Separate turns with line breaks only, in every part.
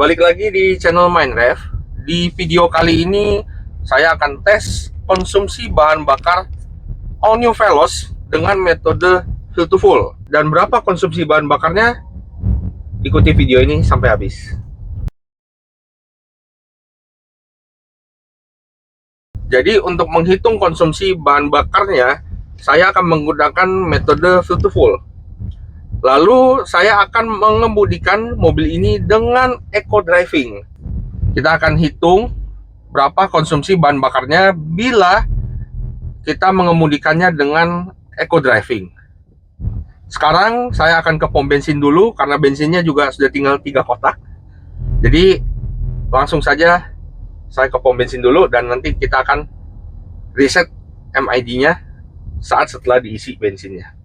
Balik lagi di channel Mindrev. Di video kali ini saya akan tes konsumsi bahan bakar All New Veloz dengan metode fill to full. Dan berapa konsumsi bahan bakarnya? Ikuti video ini sampai habis. Jadi untuk menghitung konsumsi bahan bakarnya, saya akan menggunakan metode fill to full. Lalu saya akan mengemudikan mobil ini dengan eco driving. Kita akan hitung berapa konsumsi bahan bakarnya bila kita mengemudikannya dengan eco driving. Sekarang saya akan ke pom bensin dulu karena bensinnya juga sudah tinggal 3 kotak. Jadi langsung saja saya ke pom bensin dulu dan nanti kita akan reset MID-nya saat setelah diisi bensinnya.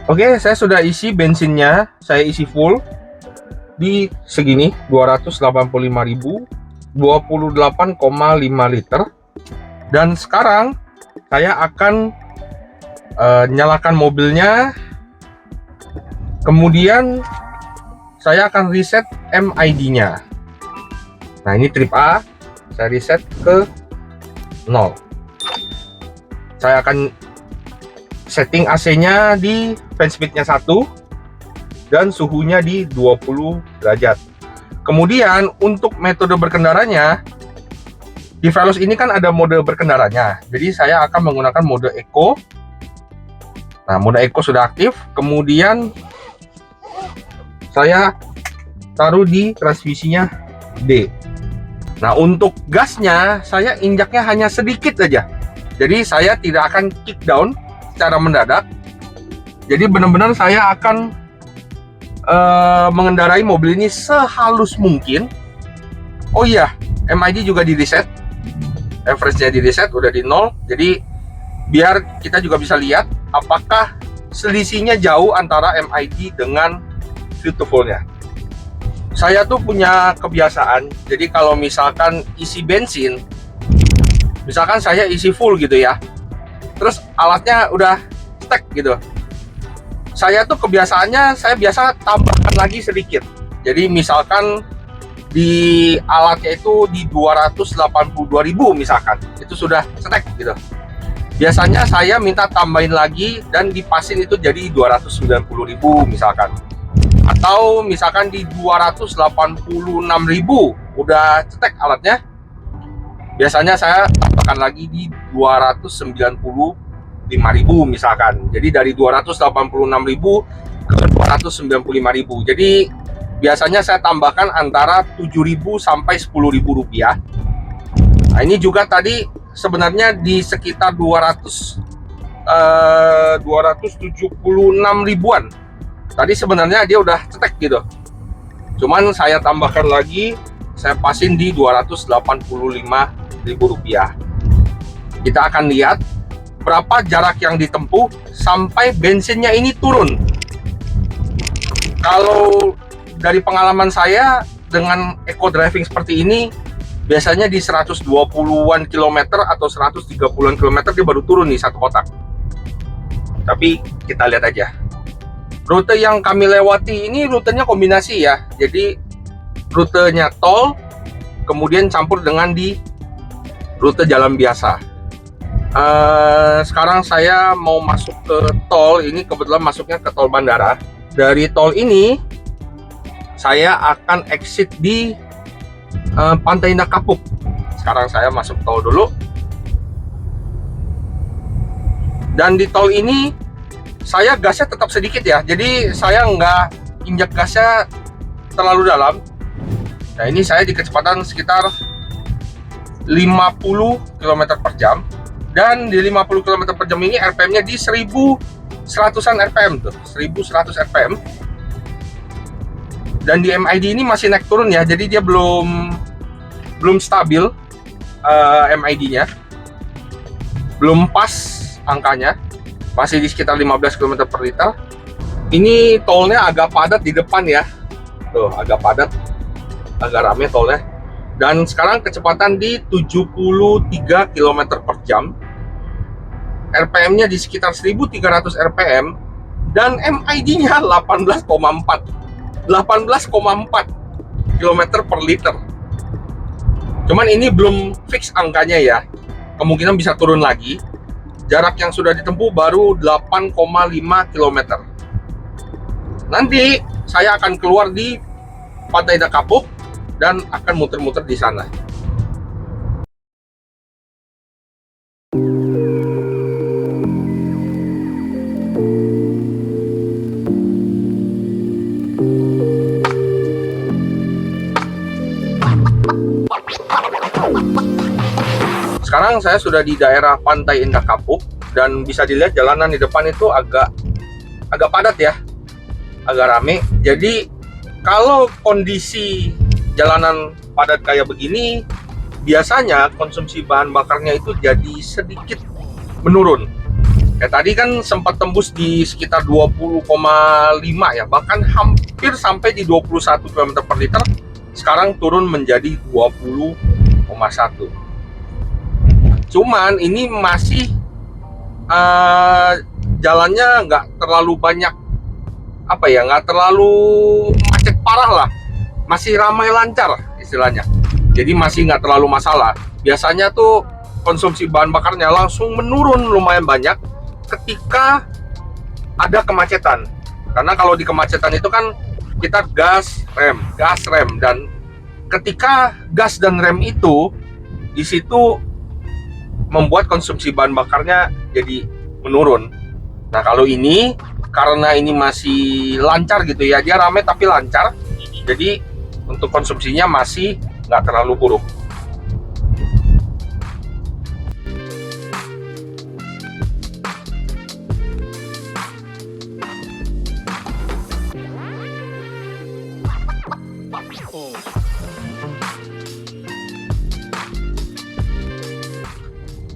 Oke, saya sudah isi bensinnya, saya isi full di segini 285.000, 28,5 liter. Dan sekarang saya akan nyalakan mobilnya. Kemudian saya akan reset MID-nya. Nah, ini trip A, saya reset ke 0. Saya akan setting AC-nya di fan speed-nya 1 dan suhunya di 20 derajat. Kemudian untuk metode berkendaranya, di Veloz ini kan ada mode berkendaranya. Jadi saya akan menggunakan mode Eco. Nah, mode Eco sudah aktif. Kemudian saya taruh di transmisinya D. Nah, untuk gasnya saya injaknya hanya sedikit aja. Jadi saya tidak akan kick down secara mendadak. Jadi benar-benar saya akan mengendarai mobil ini sehalus mungkin. Oh iya, MID juga di reset, average-nya di reset udah di 0. Jadi biar kita juga bisa lihat apakah selisihnya jauh antara MID dengan fill to full-nya. Saya tuh punya kebiasaan, jadi kalau misalkan isi bensin, misalkan saya isi full gitu ya, terus alatnya udah stuck gitu, saya tuh kebiasaannya saya biasa tambahkan lagi sedikit. Jadi misalkan di alatnya itu di 282.000 misalkan, itu sudah stuck gitu, biasanya saya minta tambahin lagi dan dipasin itu jadi 290.000 misalkan, atau misalkan di 286.000 udah cetek alatnya, biasanya saya tambahkan lagi di 295.000 misalkan. Jadi dari 286.000 ke 295.000. Jadi biasanya saya tambahkan antara 7.000 sampai 10.000 rupiah. Nah, ini juga tadi sebenarnya di sekitar 276 ribuan. Tadi sebenarnya dia udah cetek gitu. Cuman saya tambahkan lagi, saya pasin di 285.000 rupiah. Kita akan lihat berapa jarak yang ditempuh sampai bensinnya ini turun. Kalau dari pengalaman saya dengan eco driving seperti ini, biasanya di 120-an kilometer atau 130-an kilometer dia baru turun nih satu kotak. Tapi kita lihat aja. Rute yang kami lewati ini rutenya kombinasi ya. Jadi rutenya tol, kemudian campur dengan di rute jalan biasa. Sekarang saya mau masuk ke tol. Ini kebetulan masuknya ke tol bandara. Dari tol ini saya akan exit di Pantai Indah Kapuk. Sekarang saya masuk tol dulu. Dan di tol ini saya gasnya tetap sedikit ya. Jadi saya nggak injak gasnya terlalu dalam. Nah, ini saya di kecepatan sekitar 50 km per jam. Dan di 50 km per jam ini RPM-nya di 1100-an RPM tuh, 1100 RPM. Dan di MID ini masih naik turun ya, jadi dia belum stabil MID-nya. Belum pas angkanya. Masih di sekitar 15 km per liter. Ini tolnya agak padat di depan ya. Tuh, agak padat. Agak rame tolnya. Dan sekarang kecepatan di 73 km per jam, RPM-nya di sekitar 1300 RPM, dan MID-nya 18,4 km per liter. Cuman ini belum fix angkanya ya, kemungkinan bisa turun lagi. Jarak yang sudah ditempuh baru 8,5 km. Nanti saya akan keluar di Pantai Indah Kapuk dan akan muter-muter di sana. Sekarang saya sudah di daerah Pantai Indah Kapuk dan bisa dilihat jalanan di depan itu agak padat ya, agak rame. Jadi kalau kondisi jalanan padat kayak begini, biasanya konsumsi bahan bakarnya itu jadi sedikit menurun. Kayak tadi kan sempat tembus di sekitar 20,5 ya, bahkan hampir sampai di 21 km per liter. Sekarang turun menjadi 20,1. Cuman ini masih jalannya nggak terlalu banyak, nggak terlalu macet parah lah, masih ramai lancar istilahnya. Jadi masih nggak terlalu masalah. Biasanya tuh konsumsi bahan bakarnya langsung menurun lumayan banyak ketika ada kemacetan. Karena kalau di kemacetan itu kan kita gas rem, dan ketika gas dan rem itu di situ membuat konsumsi bahan bakarnya jadi menurun. Nah kalau ini karena ini masih lancar gitu ya, dia ramai tapi lancar, jadi untuk konsumsinya masih nggak terlalu buruk.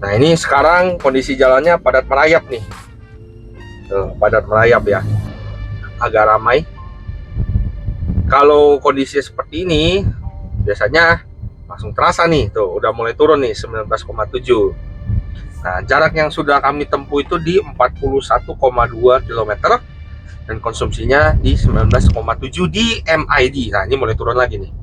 Nah ini sekarang kondisi jalannya padat merayap nih. Tuh, padat merayap ya, agak ramai. Kalau kondisi seperti ini biasanya langsung terasa nih, tuh udah mulai turun nih 19,7. Nah jarak yang sudah kami tempuh itu di 41,2 km dan konsumsinya di 19,7 di MID. Nah ini mulai turun lagi nih.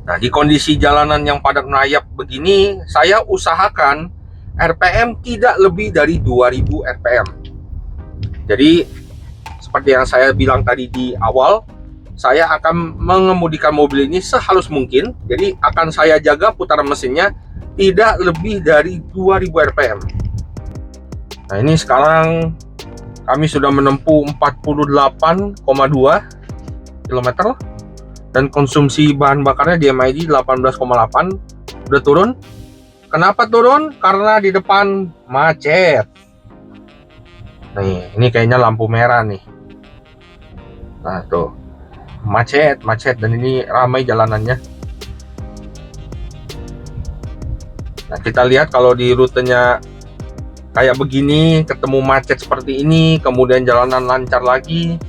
Nah, di kondisi jalanan yang padat merayap begini, saya usahakan RPM tidak lebih dari 2000 RPM. Jadi, seperti yang saya bilang tadi di awal, saya akan mengemudikan mobil ini sehalus mungkin. Jadi, akan saya jaga putaran mesinnya tidak lebih dari 2000 RPM. Nah, ini sekarang kami sudah menempuh 48,2 km. Dan konsumsi bahan bakarnya di MID 18,8 udah turun. Kenapa turun? Karena di depan macet. Nih, ini kayaknya lampu merah nih. Nah, tuh. Macet dan ini ramai jalanannya. Nah, kita lihat kalau di rutenya kayak begini, ketemu macet seperti ini, kemudian jalanan lancar lagi.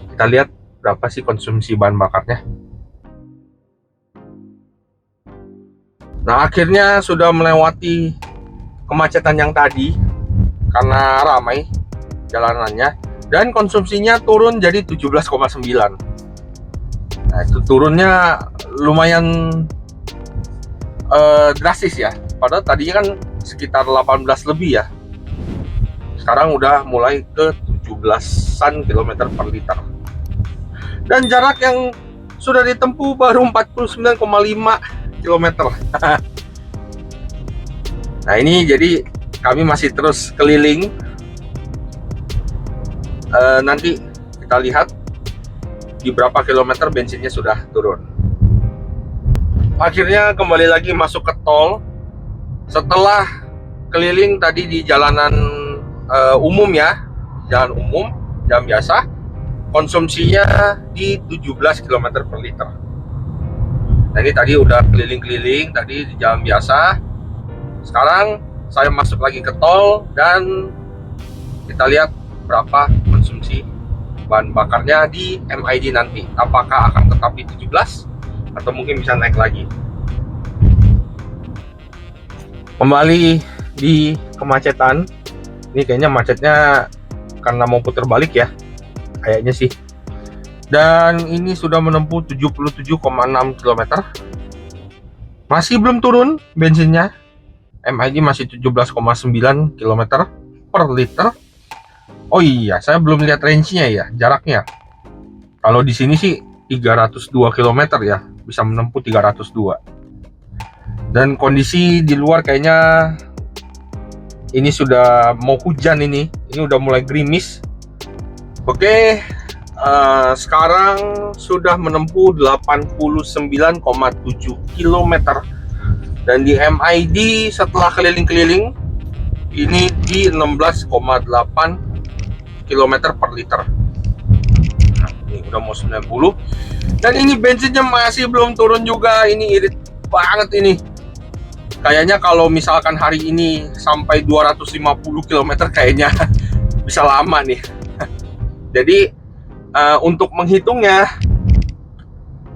Kita lihat berapa sih konsumsi bahan bakarnya. Nah akhirnya sudah melewati kemacetan yang tadi karena ramai jalanannya, dan konsumsinya turun jadi 17,9. Nah itu turunnya lumayan drastis ya, padahal tadinya kan sekitar 18 lebih ya, sekarang udah mulai ke 17-an kilometer per liter. Dan jarak yang sudah ditempuh baru 49,5 km. Nah ini jadi kami masih terus keliling. Nanti kita lihat di berapa kilometer bensinnya sudah turun. Akhirnya kembali lagi masuk ke tol. Setelah keliling tadi di jalanan umum ya, jalan umum, jalan biasa, konsumsinya di 17 km per liter. Nah ini tadi udah keliling-keliling tadi di jalan biasa. Sekarang saya masuk lagi ke tol dan kita lihat berapa konsumsi bahan bakarnya di MID nanti. Apakah akan tetap di 17 atau mungkin bisa naik lagi. Kembali di kemacetan. Ini kayaknya macetnya karena mau putar balik ya, kayaknya sih. Dan ini sudah menempuh 77,6 km. Masih belum turun bensinnya. MID masih 17,9 km per liter. Oh iya, saya belum lihat range-nya ya, jaraknya. Kalau di sini sih 302 km ya, bisa menempuh 302. Dan kondisi di luar kayaknya ini sudah mau hujan ini udah mulai gerimis. Oke, sekarang sudah menempuh 89,7 km. Dan di MID setelah keliling-keliling ini di 16,8 km per liter. Nah, ini udah mau 90. Dan ini bensinnya masih belum turun juga. Ini irit banget ini. Kayaknya kalau misalkan hari ini sampai 250 km kayaknya bisa lama nih. Jadi untuk menghitungnya,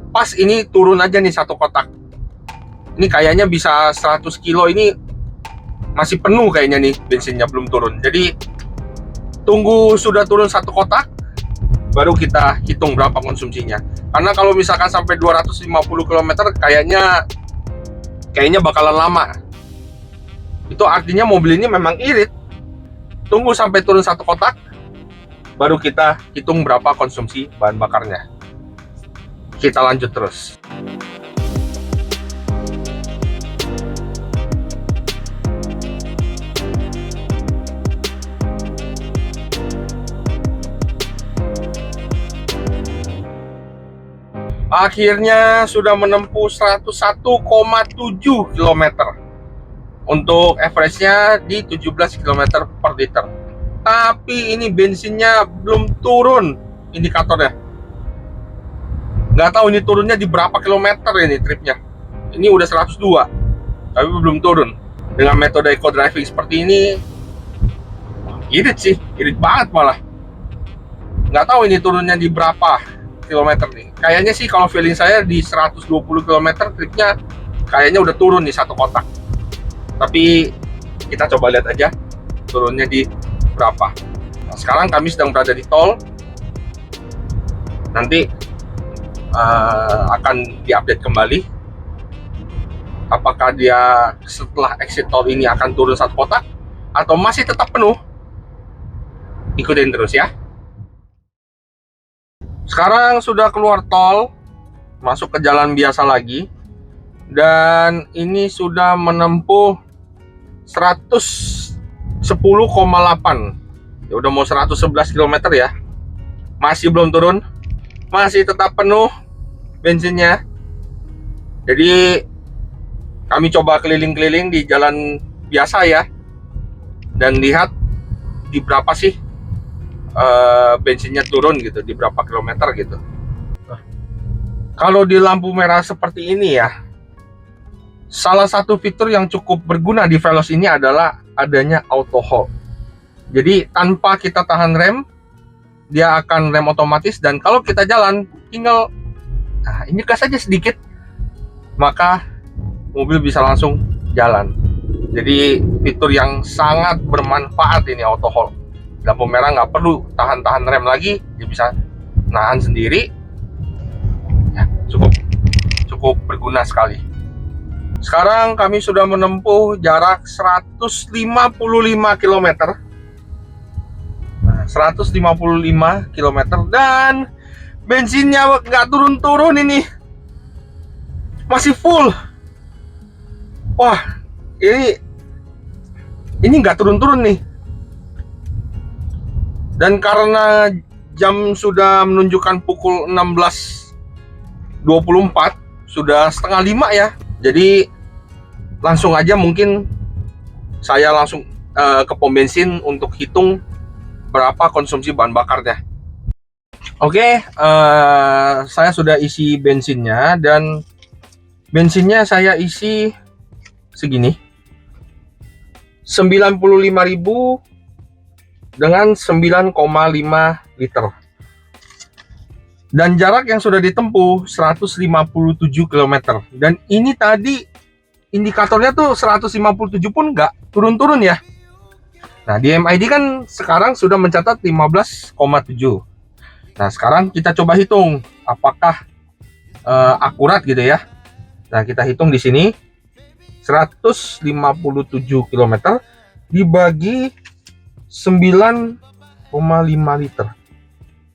pas ini turun aja nih satu kotak. Ini kayaknya bisa 100 kilo, ini masih penuh kayaknya nih bensinnya, belum turun. Jadi tunggu sudah turun satu kotak baru kita hitung berapa konsumsinya. Karena kalau misalkan sampai 250 km kayaknya bakalan lama. Itu artinya mobil ini memang irit. Tunggu sampai turun satu kotak baru kita hitung berapa konsumsi bahan bakarnya. Kita lanjut terus. Akhirnya sudah menempuh 101,7 km. Untuk average-nya di 17 km per liter. Tapi ini bensinnya belum turun indikatornya. Nggak tahu ini turunnya di berapa kilometer ini tripnya. Ini udah 102, tapi belum turun. Dengan metode eco driving seperti ini, irit sih, irit banget malah. Nggak tahu ini turunnya di berapa kilometer nih. Kayaknya sih kalau feeling saya di 120 km tripnya kayaknya udah turun nih satu kotak. Tapi kita coba lihat aja turunnya di berapa. Nah, sekarang kami sedang berada di tol. Nanti akan diupdate kembali apakah dia setelah exit tol ini akan turun satu kotak atau masih tetap penuh. Ikutin terus ya. Sekarang sudah keluar tol, masuk ke jalan biasa lagi, dan ini sudah menempuh 110,8. Ya udah mau 111 km ya. Masih belum turun, masih tetap penuh bensinnya. Jadi kami coba keliling-keliling di jalan biasa ya, dan lihat di berapa sih bensinnya turun gitu, di berapa kilometer gitu. Kalau di lampu merah seperti ini ya, salah satu fitur yang cukup berguna di Veloz ini adalah adanya auto hold. Jadi tanpa kita tahan rem, dia akan rem otomatis, dan kalau kita jalan tinggal ini gas aja sedikit, maka mobil bisa langsung jalan. Jadi fitur yang sangat bermanfaat ini auto hold. Lampu merah nggak perlu tahan rem lagi, dia bisa nahan sendiri ya, cukup berguna sekali. Sekarang kami sudah menempuh jarak 155 km. Nah, 155 km dan bensinnya nggak turun-turun, ini masih full. Wah, ini nggak turun-turun nih. Dan karena jam sudah menunjukkan pukul 16.24, sudah setengah 5 ya. Jadi langsung aja mungkin saya langsung ke pom bensin untuk hitung berapa konsumsi bahan bakarnya. Oke, saya sudah isi bensinnya, dan bensinnya saya isi segini, 95.000 dengan 9,5 liter. Dan jarak yang sudah ditempuh 157 km. Dan ini tadi indikatornya tuh 157 pun nggak turun-turun ya. Nah, di MID kan sekarang sudah mencatat 15,7. Nah, sekarang kita coba hitung apakah akurat gitu ya. Nah, kita hitung di sini 157 km dibagi 9,5 liter.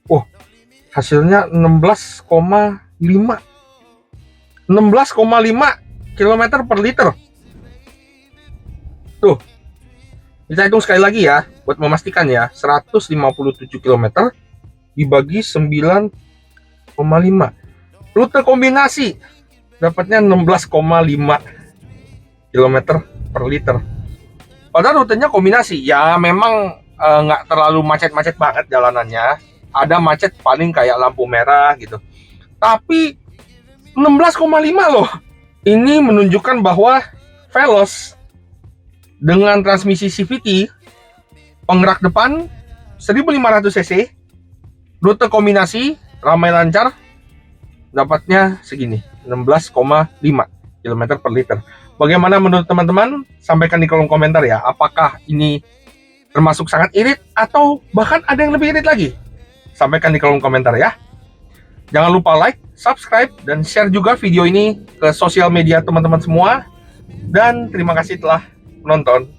Oh, hasilnya 16,5 km per liter. Tuh, kita hitung sekali lagi ya, buat memastikan ya, 157 km dibagi 9,5. Rute kombinasi dapatnya 16,5 km per liter. Padahal rutenya kombinasi, ya memang nggak terlalu macet-macet banget jalanannya. Ada macet paling kayak lampu merah gitu. Tapi 16,5 loh. Ini menunjukkan bahwa Veloz dengan transmisi CVT, penggerak depan 1500 cc, rute kombinasi ramai lancar, dapatnya segini, 16,5 km per liter. Bagaimana menurut teman-teman? Sampaikan di kolom komentar ya. Apakah ini termasuk sangat irit atau bahkan ada yang lebih irit lagi? Sampaikan di kolom komentar ya. Jangan lupa like, subscribe, dan share juga video ini ke sosial media teman-teman semua. Dan terima kasih telah menonton.